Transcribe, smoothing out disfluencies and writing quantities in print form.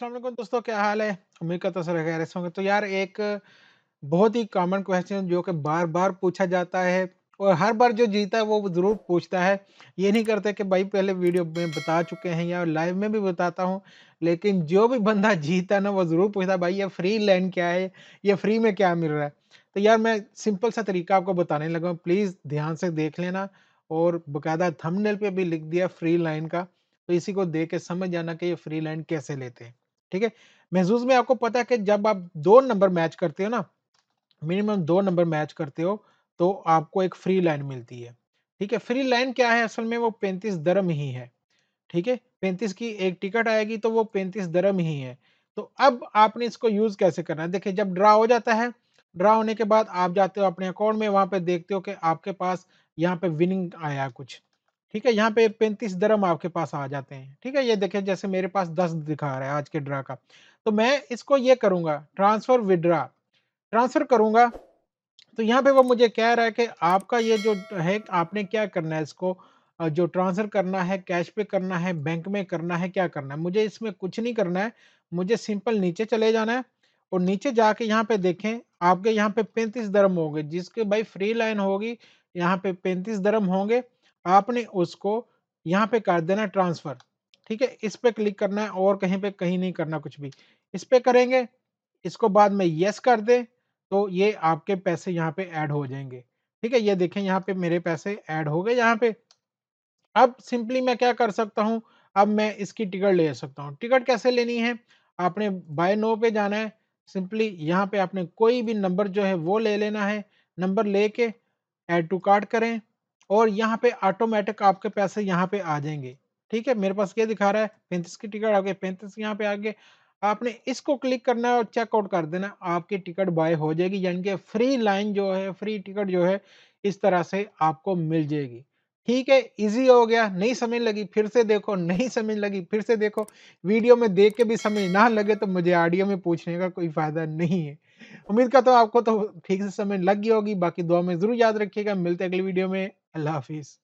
अस्सलाम वालेकुम दोस्तों, क्या हाल है? उम्मीद करता हूँ सब खैरियत से होंगे। तो यार एक बहुत ही कॉमन क्वेश्चन जो कि बार-बार पूछा जाता है और हर बार जो जीता है वो ज़रूर पूछता है। ये नहीं करते कि भाई पहले वीडियो में बता चुके हैं या लाइव में भी बताता हूँ, लेकिन जो भी बंदा जीता है ना वो ज़रूर पूछता है भाई ये फ्री लैंड क्या है? ये फ्री में क्या मिल रहा है? तो यार मैं सिंपल सा तरीका आपको बताने लगा हूँ, प्लीज़ ध्यान से देख लेना और बाकायदा थंबनेल पे भी लिख दिया फ्री लाइन का, तो इसी को देख के समझ जाना कि ये फ्री लैंड कैसे लेते हैं। ठीक है? महज़ूज़ में आपको पता है कि जब आप 2 नंबर मैच करते हो ना, मिनिमम 2 नंबर मैच करते हो, तो आपको एक फ्री लाइन मिलती है। ठीक है? फ्री लाइन क्या है असल में वो 35 दिरहम ही है। ठीक है? 35 की एक टिकट आएगी तो वो 35 दिरहम ही है। तो अब आपने इसको यूज़ कैसे करना है? देखिए जब ड्रा हो जाता है, ड्रा होने के बाद आप जाते हो अपने अकाउंट में, वहाँ पे देखते हो कि आपके पास यहाँ पे विनिंग आया कुछ। ठीक है? यहाँ पे 35 दिरहम आपके पास आ जाते हैं। ठीक है? ये देखिए जैसे मेरे पास 10 दिखा रहा है आज के ड्रा का। तो मैं इसको ये करूँगा ट्रांसफर विथड्रॉ, ट्रांसफर करूँगा तो यहाँ पे वो मुझे कह रहा है कि आपका ये जो है आपने क्या करना है इसको जो ट्रांसफ़र करना है, कैश पे करना है, बैंक में करना है, क्या करना है? मुझे इसमें कुछ नहीं करना है, मुझे सिंपल नीचे चले जाना है और नीचे जाके यहाँ पे देखें, आपके यहाँ पे 35 दिरहम होंगे, जिसके भाई फ्री लाइन होगी, यहाँ पे 35 दिरहम होंगे, आपने उसको यहाँ पे कर देना ट्रांसफ़र, ठीक है? इस पे क्लिक करना है और कहीं पे कहीं नहीं करना कुछ भी। इस पे करेंगे, इसको बाद में येस कर दें, तो ये आपके पैसे यहाँ पे ऐड हो जाएँगे। ठीक है? ये देखें यहाँ पे मेरे पैसे ऐड हो गए यहाँ पे। अब सिंपली मैं क्या कर सकता हूँ, अब मैं इसकी टिकट ले सकता हूँ। टिकट कैसे लेनी है? आपने बाय नो पे जाना है, सिंपली यहाँ पे आपने कोई भी नंबर जो है वो ले लेना है, नंबर लेके ऐड टू कार्ट करें और यहाँ पे ऑटोमैटिक आपके पैसे यहाँ पे आ जाएँगे। ठीक है? मेरे पास ये दिखा रहा है 35 की टिकट आ गई, 35 यहाँ पे आ गए। आपने इसको क्लिक करना है और चेकआउट कर देना, आपकी टिकट बाय हो जाएगी यानी कि फ्री लाइन जो है, फ्री टिकट जो है, इस तरह से आपको मिल जाएगी। ठीक है, ईज़ी हो गया, नहीं समझ लगी फिर से देखो, नहीं समझ लगी फिर से देखो, वीडियो में देख के भी समझ ना लगे तो मुझे ऑडियो में पूछने का कोई फ़ायदा नहीं है। उम्मीद करता हूँ आपको तो ठीक से समझ लग गई होगी, बाकी दुआ में ज़रूर याद रखिएगा, मिलते हैं अगली वीडियो में, अल्लाह हाफ़िज़।